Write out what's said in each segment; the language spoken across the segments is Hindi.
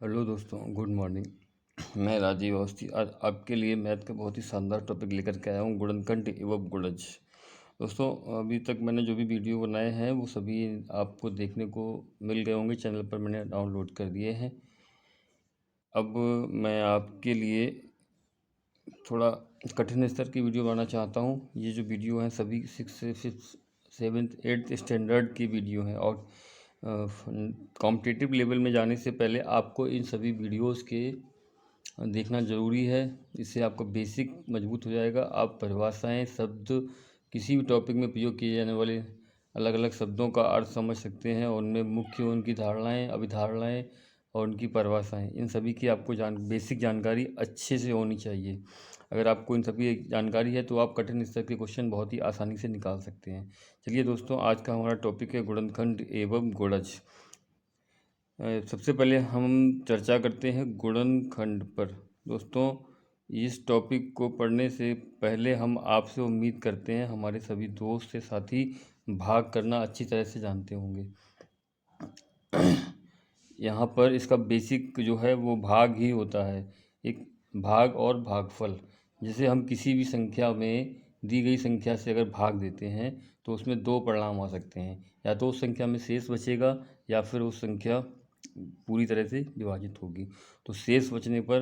हेलो दोस्तों, गुड मॉर्निंग। मैं राजीव अवस्थी आज आपके लिए मैथ का बहुत ही शानदार टॉपिक लेकर के आया हूँ, गुणनखंड एवं गुणज। दोस्तों, अभी तक मैंने जो भी वीडियो बनाए हैं वो सभी आपको देखने को मिल गए होंगे। चैनल पर मैंने डाउनलोड कर दिए हैं। अब मैं आपके लिए थोड़ा कठिन स्तर की वीडियो बनाना चाहता हूँ। ये जो वीडियो हैं सभी 6 से 5 7th 8th स्टैंडर्ड की वीडियो हैं और कॉम्पिटिटिव लेवल में जाने से पहले आपको इन सभी वीडियोस के देखना ज़रूरी है। इससे आपका बेसिक मजबूत हो जाएगा। आप परिभाषाएं, शब्द, किसी भी टॉपिक में प्रयोग किए जाने वाले अलग अलग शब्दों का अर्थ समझ सकते हैं और उनमें मुख्य उनकी धारणाएं, अभिधारणाएं और उनकी परिभाषाएं, इन सभी की आपको बेसिक जानकारी अच्छे से होनी चाहिए। अगर आपको इन सभी जानकारी है तो आप कठिन स्तर के क्वेश्चन बहुत ही आसानी से निकाल सकते हैं। चलिए दोस्तों, आज का हमारा टॉपिक है गुणनखंड एवं गुणज। सबसे पहले हम चर्चा करते हैं गुणनखंड पर। दोस्तों, इस टॉपिक को पढ़ने से पहले हम आपसे उम्मीद करते हैं हमारे सभी दोस्त से साथी भाग करना अच्छी तरह से जानते होंगे। यहाँ पर इसका बेसिक जो है वो भाग ही होता है, एक भाग और भागफल। जैसे हम किसी भी संख्या में दी गई संख्या से अगर भाग देते हैं तो उसमें दो परिणाम आ सकते हैं, या तो उस संख्या में शेष बचेगा या फिर उस संख्या पूरी तरह से विभाजित होगी। तो शेष बचने पर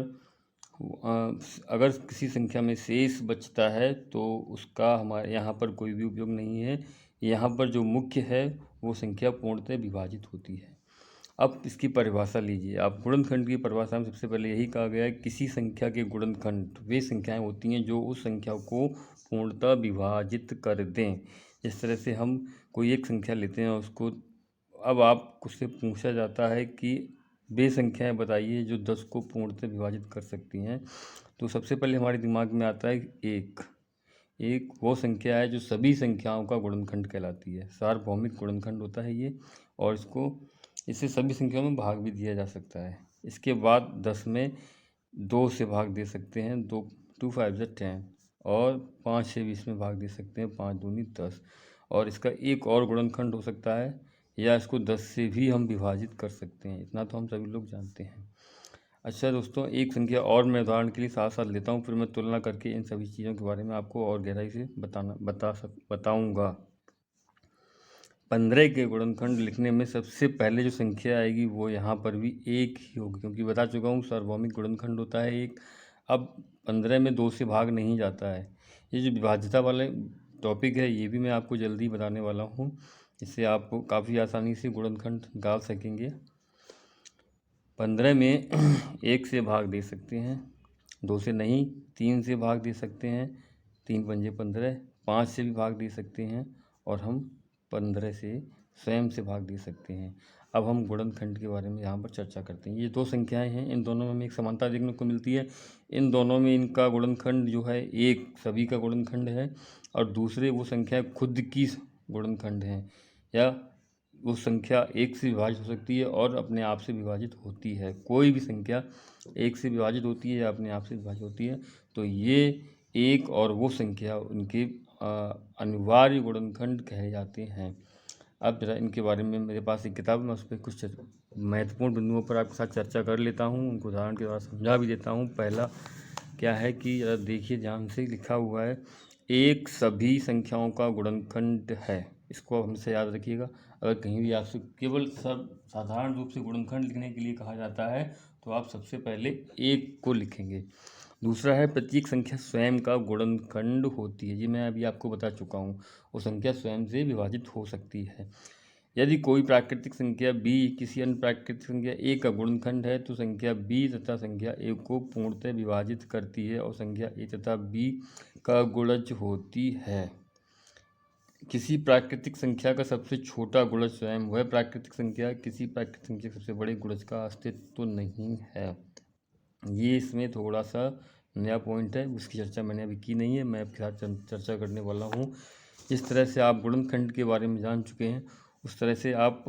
अगर किसी संख्या में शेष बचता है तो उसका हमारे यहाँ पर कोई भी उपयोग नहीं है। यहाँ पर जो मुख्य है वो संख्या पूर्णतः विभाजित होती है। अब इसकी परिभाषा लीजिए आप। गुणनखंड की परिभाषा में सबसे पहले यही कहा गया है, किसी संख्या के गुणनखंड वे संख्याएं होती हैं जो उस संख्या को पूर्णतः विभाजित कर दें। जिस तरह से हम कोई एक संख्या लेते हैं उसको, अब आपसे उससे पूछा जाता है कि वे संख्याएं बताइए जो 10 को पूर्णतः विभाजित कर सकती हैं, तो सबसे पहले हमारे दिमाग में आता है एक। एक वो संख्या है जो सभी संख्याओं का गुणनखंड कहलाती है, सार्वभौमिक गुणनखंड होता है ये। और इससे सभी संख्याओं में भाग भी दिया जा सकता है। इसके बाद 10 में 2 से भाग दे सकते हैं, 2 5 10, और 5 से 20 में भाग दे सकते हैं, 5 दूनी 10। और इसका एक और गुणनखंड हो सकता है, या इसको 10 से भी हम विभाजित कर सकते हैं। इतना तो हम सभी लोग जानते हैं। अच्छा दोस्तों, एक संख्या और मैं उदाहरण के लिए साथ साथ लेता हूँ, फिर मैं तुलना करके इन सभी चीज़ों के बारे में आपको और गहराई से बताऊँगा। 15 के गुणनखंड लिखने में सबसे पहले जो संख्या आएगी वो यहाँ पर भी एक ही होगी, क्योंकि बता चुका हूँ सार्वभौमिक गुणनखंड होता है एक। अब 15 में 2 से भाग नहीं जाता है। ये जो विभाज्यता वाले टॉपिक है ये भी मैं आपको जल्दी बताने वाला हूँ। इससे आप काफ़ी आसानी से गुणनखंड निकाल सकेंगे। 15 में 1 से भाग दे सकते हैं, 2 से नहीं, 3 से भाग दे सकते हैं, 3 पंजे 15, 5 से भी भाग दे सकते हैं, और हम 15 से स्वयं से भाग दे सकते हैं। अब हम गुणनखंड के बारे में यहाँ पर चर्चा करते हैं। ये दो संख्याएं हैं, इन दोनों में हमें एक समानता देखने को मिलती है। इन दोनों में इनका गुणनखंड जो है एक सभी का गुणनखंड है, और दूसरे वो संख्याएं खुद की गुणनखंड हैं, या वो संख्या एक से विभाजित हो सकती है और अपने आप से विभाजित होती है। कोई भी संख्या एक से विभाजित होती है या अपने आप से विभाजित होती है, तो ये एक और वो संख्या उनके अनिवार्य गुणनखंड कहे जाते हैं। अब जरा इनके बारे में मेरे पास एक किताब है, मैं उस पर कुछ महत्वपूर्ण बिंदुओं पर आपके साथ चर्चा कर लेता हूँ, उनको उदाहरण के द्वारा समझा भी देता हूँ। पहला क्या है कि जरा देखिए ध्यान से, लिखा हुआ है एक सभी संख्याओं का गुणनखंड है। इसको हमसे याद रखिएगा। अगर कहीं भी आपसे केवल साधारण रूप से गुणनखंड लिखने के लिए कहा जाता है तो आप सबसे पहले एक को लिखेंगे। दूसरा है प्रत्येक संख्या स्वयं का गुणनखंड होती है। ये मैं अभी आपको बता चुका हूँ, वो संख्या स्वयं से विभाजित हो सकती है। यदि कोई प्राकृतिक संख्या b किसी अन्य प्राकृतिक संख्या a का गुणनखंड है तो संख्या b तथा संख्या a को पूर्णतः विभाजित करती है और संख्या a तथा b का गुणज होती है। किसी प्राकृतिक संख्या का सबसे छोटा गुणज स्वयं वह प्राकृतिक संख्या, किसी प्राकृतिक संख्या के सबसे बड़े गुणज का अस्तित्व तो नहीं है। ये इसमें थोड़ा सा नया पॉइंट है, उसकी चर्चा मैंने अभी की नहीं है, मैं आपके साथ चर्चा करने वाला हूँ। जिस तरह से आप गुणनखंड के बारे में जान चुके हैं उस तरह से आप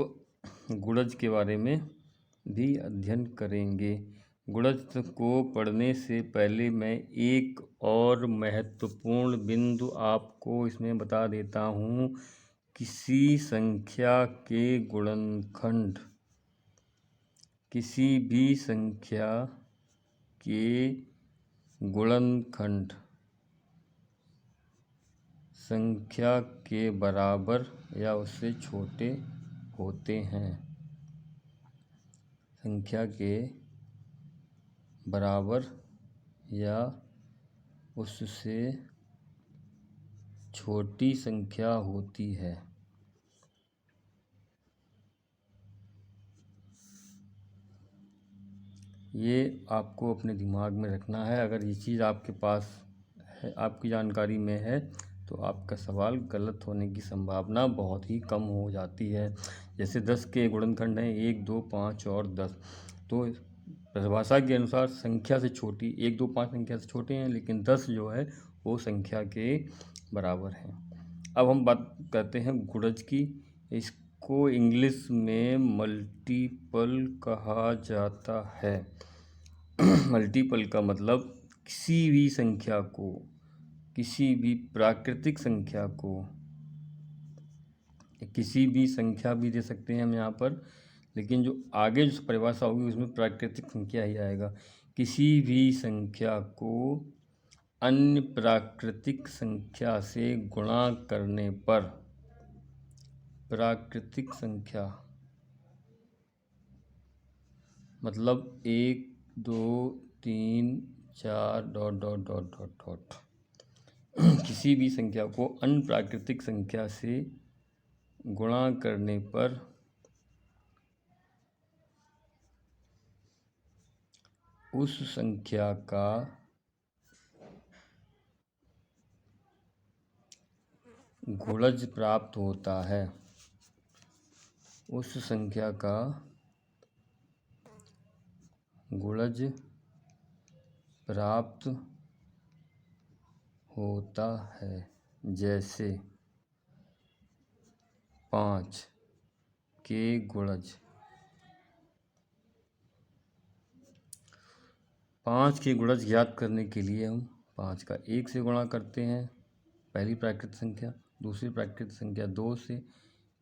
गुणज के बारे में भी अध्ययन करेंगे। गुणज को पढ़ने से पहले मैं एक और महत्वपूर्ण बिंदु आपको इसमें बता देता हूँ। किसी संख्या के गुणनखंड किसी भी संख्या के गुणनखंड संख्या के बराबर या उससे छोटे होते हैं। संख्या के बराबर या उससे छोटी संख्या होती है। ये आपको अपने दिमाग में रखना है। अगर ये चीज़ आपके पास है, आपकी जानकारी में है, तो आपका सवाल गलत होने की संभावना बहुत ही कम हो जाती है। जैसे 10 के गुणनखंड हैं 1, 2, 5 और 10। तो परिभाषा के अनुसार संख्या से छोटी 1, 2, 5 संख्या से छोटे हैं, लेकिन 10 जो है वो संख्या के बराबर है। अब हम बात करते हैं गुणज की। इसको इंग्लिश में मल्टीपल कहा जाता है। मल्टीपल का मतलब किसी भी संख्या को, किसी भी प्राकृतिक संख्या को, किसी भी संख्या भी दे सकते हैं हम यहाँ पर, लेकिन जो आगे जो परिभाषा होगी उसमें प्राकृतिक संख्या ही आएगा। किसी भी संख्या को अन्य प्राकृतिक संख्या से गुणा करने पर, प्राकृतिक संख्या मतलब 1, 2, 3, 4 ... किसी भी संख्या को अन्य प्राकृतिक संख्या से गुणा करने पर उस संख्या का गुणज प्राप्त होता है। उस संख्या का गुणज प्राप्त होता है। जैसे 5 के गुणज, 5 के गुणज ज्ञात करने के लिए हम 5 का 1 से गुणा करते हैं, पहली प्राकृतिक संख्या, दूसरी प्राकृतिक संख्या 2 से,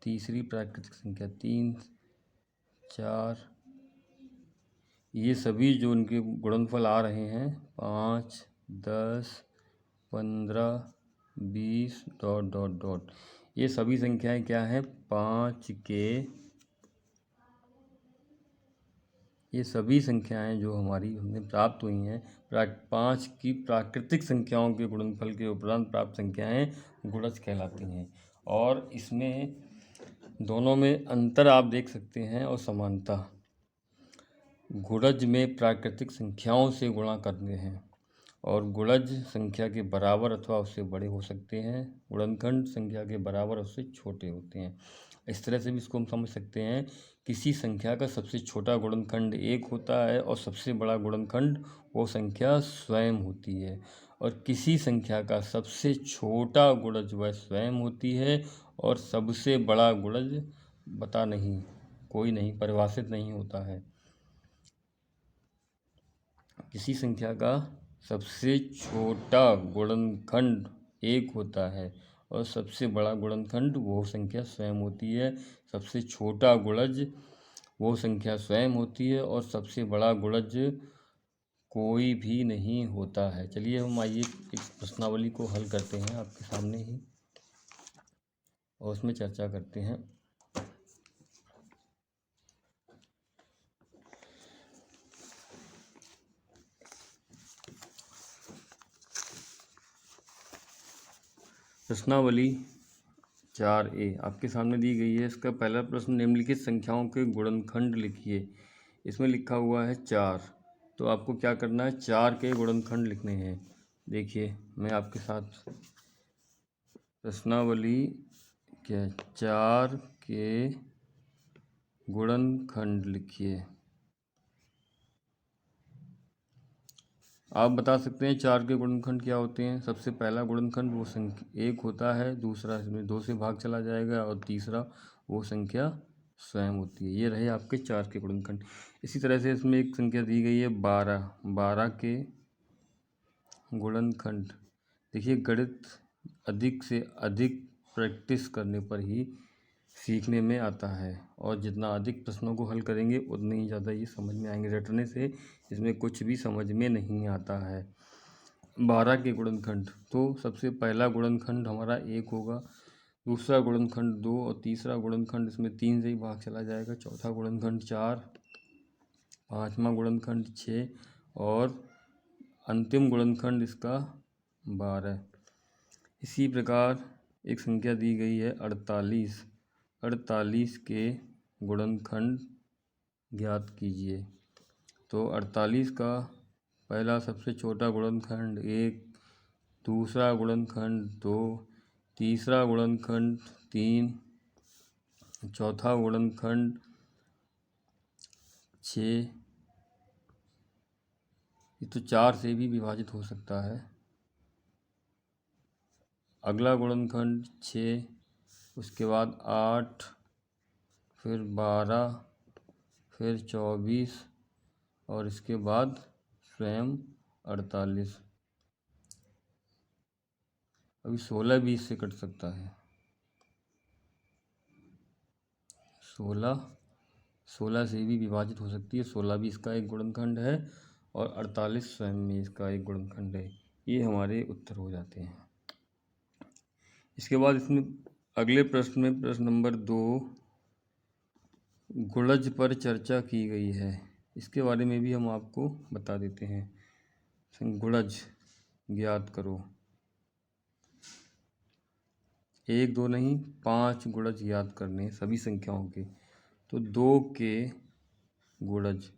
तीसरी प्राकृतिक संख्या 3, 4, ये सभी जो उनके गुणनफल आ रहे हैं 5, 10, 15, 20 ... ये सभी संख्याएं क्या हैं? 5 के, ये सभी संख्याएं जो हमारी हमें प्राप्त हुई हैं 5 की प्राकृतिक संख्याओं के गुणनफल के उपरांत प्राप्त संख्याएं गुणज कहलाती हैं। और इसमें दोनों में अंतर आप देख सकते हैं और समानता। गुणज में प्राकृतिक संख्याओं से गुणा करते हैं और गुणज संख्या के बराबर अथवा उससे बड़े हो सकते हैं। गुणनखंड संख्या के बराबर उससे छोटे होते हैं। इस तरह से भी इसको हम समझ सकते हैं, किसी संख्या का सबसे छोटा गुणनखंड 1 होता है और सबसे बड़ा गुणनखंड वो संख्या स्वयं होती है, और किसी संख्या का सबसे छोटा गुणज वह स्वयं होती है और सबसे बड़ा गुणज बता नहीं, कोई नहीं, परिभाषित नहीं होता है। किसी संख्या का सबसे छोटा गुणनखंड 1 होता है और सबसे बड़ा गुणनखंड वो संख्या स्वयं होती है। सबसे छोटा गुणज वो संख्या स्वयं होती है और सबसे बड़ा गुणज कोई भी नहीं होता है। चलिए हम आइए इस प्रश्नावली को हल करते हैं आपके सामने ही और उसमें चर्चा करते हैं। प्रश्नावली 4A आपके सामने दी गई है। इसका पहला प्रश्न, निम्नलिखित संख्याओं के गुणनखंड लिखिए। इसमें लिखा हुआ है 4, तो आपको क्या करना है? 4 के गुणनखंड लिखने हैं। देखिए मैं आपके साथ प्रश्नावली क्या, 4 के गुणनखंड लिखिए। आप बता सकते हैं 4 के गुणनखंड क्या होते हैं। सबसे पहला गुणनखंड वो संख्या 1 होता है, दूसरा इसमें 2 से भाग चला जाएगा और तीसरा वो संख्या स्वयं होती है। ये रहे आपके 4 के गुणनखंड। इसी तरह से इसमें एक संख्या दी गई है 12, 12 के गुणनखंड। देखिए गणित अधिक से अधिक प्रैक्टिस करने पर ही सीखने में आता है, और जितना अधिक प्रश्नों को हल करेंगे उतने ही ज़्यादा ये समझ में आएंगे। रटने से इसमें कुछ भी समझ में नहीं आता है। 12 के गुणनखंड, तो सबसे पहला गुणनखंड हमारा 1 होगा, दूसरा गुणनखंड 2 और तीसरा गुणनखंड इसमें 3 से ही भाग चला जाएगा, चौथा गुणनखंड 4, पाँचवा गुणनखंड 6 और अंतिम गुणनखंड इसका 12। इसी प्रकार एक संख्या दी गई है 48। 48 के गुणनखंड ज्ञात कीजिए। तो 48 का पहला सबसे छोटा गुणनखंड 1, दूसरा गुणनखंड 2, तीसरा गुणनखंड 3, चौथा गुणनखंड 6। ये तो 4 से भी विभाजित हो सकता है। अगला गुणनखंड 6, उसके बाद 8, फिर 12, फिर 24 और इसके बाद स्वयं 48। अभी 16 भी इससे कट सकता है। 16 से भी विभाजित हो सकती है। 16 भी इसका एक गुणनखंड है और 48 स्वयं में इसका एक गुणनखंड है। ये हमारे उत्तर हो जाते हैं। इसके बाद इसमें अगले प्रश्न में प्रश्न नंबर 2 गुणज पर चर्चा की गई है। इसके बारे में भी हम आपको बता देते हैं। गुणज ज्ञात करो। 1 2 नहीं, 5 गुणज याद करने सभी संख्याओं के। तो 2 के गुणज,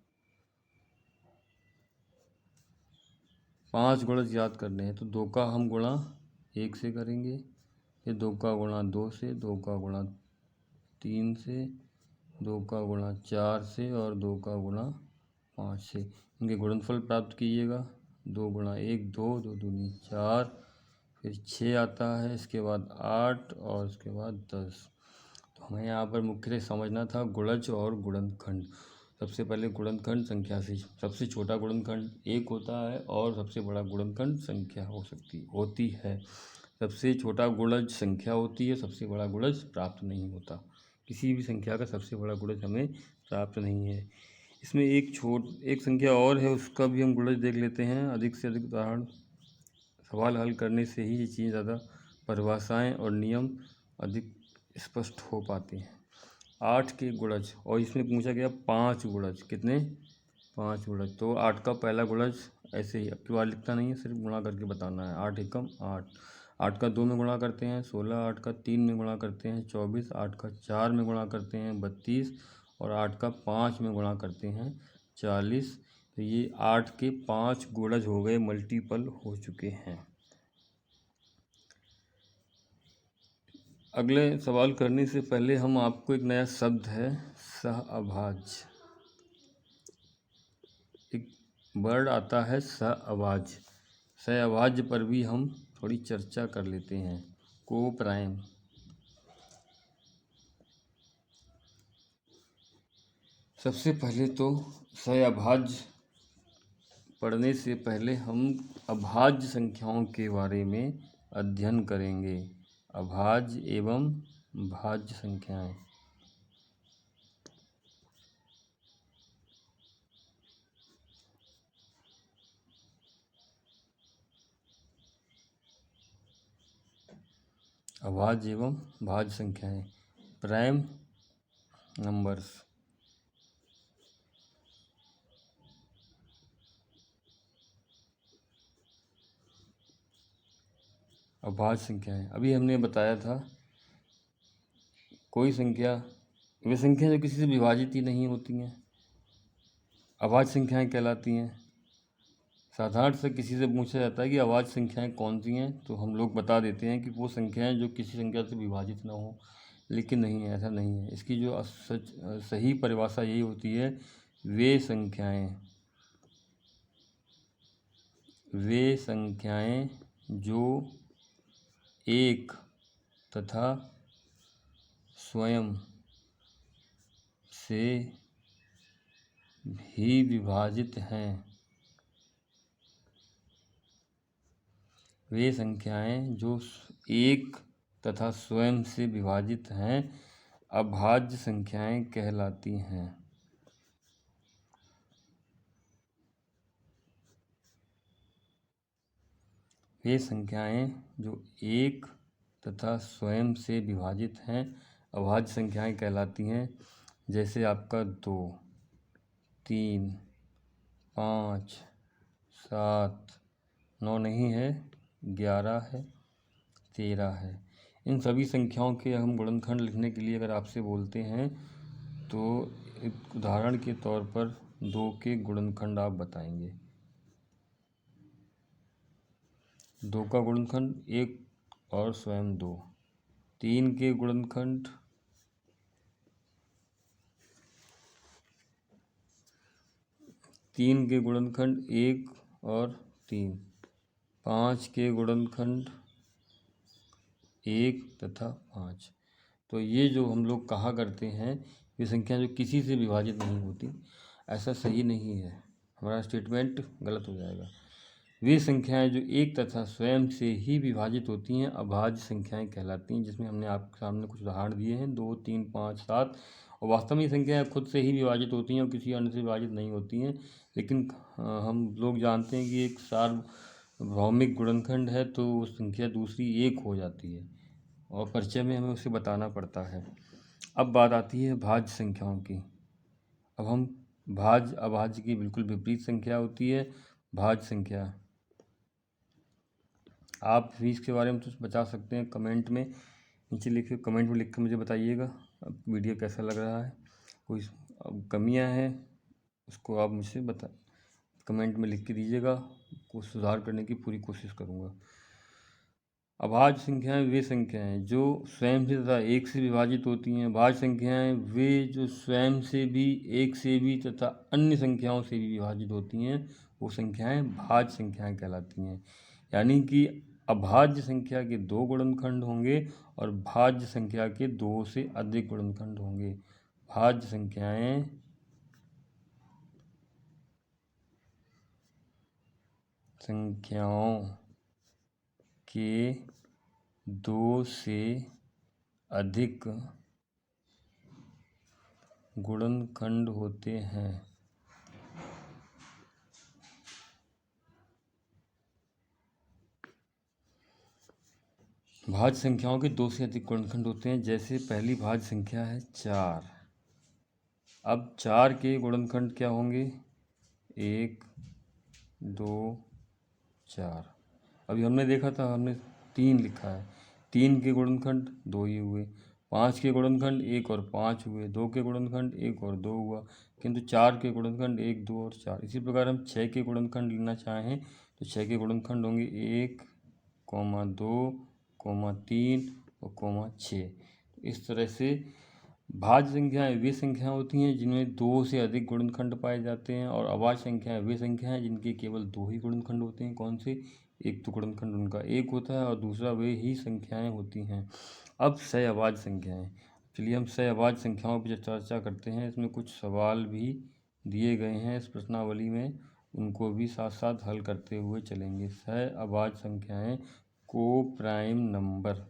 5 गुणज याद करने हैं। तो 2 का हम गुणा 1 से करेंगे, फिर 2 का गुणा 2 से, 2 का गुणा 3 से, 2 का गुणा 4 से और 2 का गुणा 5 से। इनके गुणनफल प्राप्त कीजिएगा। 2 गुणा 1 2, 2 दूनी 4, फिर 6 आता है, इसके बाद 8 और इसके बाद 10। तो हमें यहाँ पर मुख्यतः समझना था गुणज और गुणनखंड। सबसे पहले गुणनखंड संख्या से सबसे छोटा गुणनखंड 1 होता है और सबसे बड़ा गुणनखंड संख्या होती है। सबसे छोटा गुणज संख्या होती है, सबसे बड़ा गुणज प्राप्त नहीं होता। किसी भी संख्या का सबसे बड़ा गुणज हमें प्राप्त नहीं है। इसमें एक संख्या और है, उसका भी हम गुणज देख लेते हैं। अधिक से अधिक उदाहरण सवाल हल करने से ही ये चीज़ ज़्यादा परिभाषाएं और नियम अधिक स्पष्ट हो पाते हैं। 8 के गुणज, और इसमें पूछा गया 5 गुणज। कितने? 5 गुणज। तो 8 का पहला गुणज ऐसे ही, अब की बार लिखना नहीं है, सिर्फ गुणा करके बताना है। 8 एकम 8, 8 का 2 में गुणा करते हैं 16, 8 का 3 में गुणा करते हैं 24, 8 का 4 में गुणा करते हैं 32 और 8 का 5 में गुणा करते हैं 40। तो ये 8 के 5 गुणज हो गए, मल्टीपल हो चुके हैं। अगले सवाल करने से पहले हम आपको एक नया शब्द है सहअभाज्य, एक वर्ड आता है सहअभाज्य। सहअभाज्य पर भी हम थोड़ी चर्चा कर लेते हैं। को प्राइम, सबसे पहले तो सहअभाज्य पढ़ने से पहले हम अभाज्य संख्याओं के बारे में अध्ययन करेंगे। अभाज्य एवं भाज्य संख्याएं। अभाज्य एवं भाज्य संख्याएं, प्राइम नंबर्स। अभाज्य संख्याएं, अभी हमने बताया था कोई संख्या, वे संख्या जो किसी से विभाजित ही नहीं होती हैं, अभाज्य संख्याएं कहलाती हैं। साधारण से किसी से पूछा जाता है कि अभाज्य संख्याएं कौन सी हैं, तो हम लोग बता देते हैं कि वो संख्याएं जो किसी संख्या से विभाजित ना हो। लेकिन नहीं, ऐसा नहीं है। इसकी जो सही परिभाषा यही होती है, वे संख्याएं जो एक तथा स्वयं से भी विभाजित हैं। वे संख्याएं जो एक तथा स्वयं से विभाजित हैं, अभाज्य संख्याएं कहलाती हैं। वे संख्याएं जो एक तथा स्वयं से विभाजित हैं अभाज्य संख्याएं कहलाती हैं। जैसे आपका 2, 3, 5, 7, 9 नहीं है, 11 है, 13 है। इन सभी संख्याओं के हम गुणनखंड लिखने के लिए अगर आपसे बोलते हैं तो एक उदाहरण के तौर पर 2 के गुणनखंड आप बताएंगे। 2 का गुणनखंड 1 और स्वयं 2। 3 के गुणनखंड 1 और 3। 5 के गुणनखंड 1 तथा 5। तो ये जो हम लोग कहा करते हैं ये संख्या जो किसी से विभाजित नहीं होती, ऐसा सही नहीं है, हमारा स्टेटमेंट गलत हो जाएगा। वे संख्याएं जो एक तथा स्वयं से ही विभाजित होती हैं अभाज्य संख्याएं कहलाती हैं। जिसमें हमने आपके सामने कुछ उदाहरण दिए हैं 2, 3, 5, 7। और वास्तव में ये संख्याएं खुद से ही विभाजित होती हैं और किसी अन्य से विभाजित नहीं होती हैं। लेकिन हम लोग जानते हैं कि एक सार्वभौमिक गुणनखंड है तो वो संख्या दूसरी एक हो जाती है और परिचय में हमें उसे बताना पड़ता है। अब बात आती है भाज्य संख्याओं की। अब हम भाज्य अभाज्य की बिल्कुल विपरीत संख्या होती है भाज्य संख्या। आप भी इसके बारे में कुछ बता सकते हैं कमेंट में, नीचे लिखे कमेंट में लिख कर मुझे बताइएगा अब वीडियो कैसा लग रहा है। कोई कमियां हैं उसको आप मुझसे कमेंट में लिख के दीजिएगा, कुछ सुधार करने की पूरी कोशिश करूँगा। अभाज्य संख्याएं वे संख्याएं जो स्वयं से तथा एक से विभाजित होती हैं। भाज्य संख्याएं वे जो स्वयं से भी, एक से भी तथा अन्य संख्याओं से भी विभाजित होती हैं, वो संख्याएं भाज्य संख्याएं कहलाती हैं। यानी कि अभाज्य संख्या के 2 गुणनखंड होंगे और भाज्य संख्या के 2 से अधिक गुणनखंड होंगे। भाज्य संख्याओं के 2 से अधिक गुणनखंड होते हैं। भाज्य संख्याओं के 2 से अधिक गुणनखंड होते हैं। जैसे पहली भाज्य संख्या है 4। अब 4 के गुणनखंड क्या होंगे? 1, 2, 4। अभी हमने देखा था, हमने 3 लिखा है, 3 के गुणनखंड 2 ही हुए। 5 के गुणनखंड 1 और 5 हुए। 2 के गुणनखंड 1 और 2 हुआ, किंतु 4 के गुणनखंड 1, 2 और 4। इसी प्रकार हम 6 के गुणनखंड लेना चाहें तो 6 के गुणनखंड होंगे 1, 2, 3 और 6। इस तरह से भाज्य संख्याएं वे संख्याएं होती हैं जिनमें 2 से अधिक गुणनखंड पाए जाते हैं और अभाज्य संख्याएं वे संख्याएं जिनके केवल 2 ही गुणनखंड होते हैं। कौन से? एक तो गुणनखंड उनका 1 होता है और दूसरा वे ही संख्याएं होती हैं। अब सह अभाज्य संख्याएं, चलिए हम सह अभाज्य संख्याओं पर चर्चा करते हैं। इसमें कुछ सवाल भी दिए गए हैं इस प्रश्नावली में, उनको भी साथ साथ हल करते हुए चलेंगे। सह अभाज्य संख्याएं को प्राइम नंबर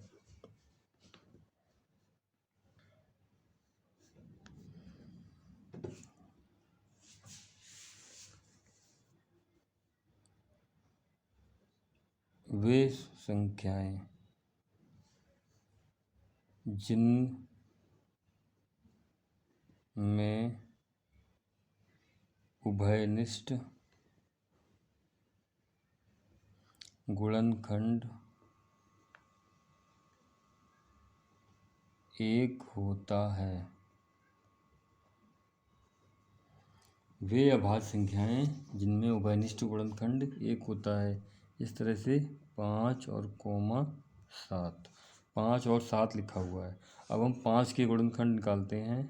वे संख्याएं जिनमें उभयनिष्ठ गुणनखंड 1 होता है वे अभाज्य संख्याएं जिनमें उभयनिष्ठ गुणनखंड 1 होता है। इस तरह से 5 और 7, 5 और 7 लिखा हुआ है। अब हम 5 के गुणनखंड निकालते हैं।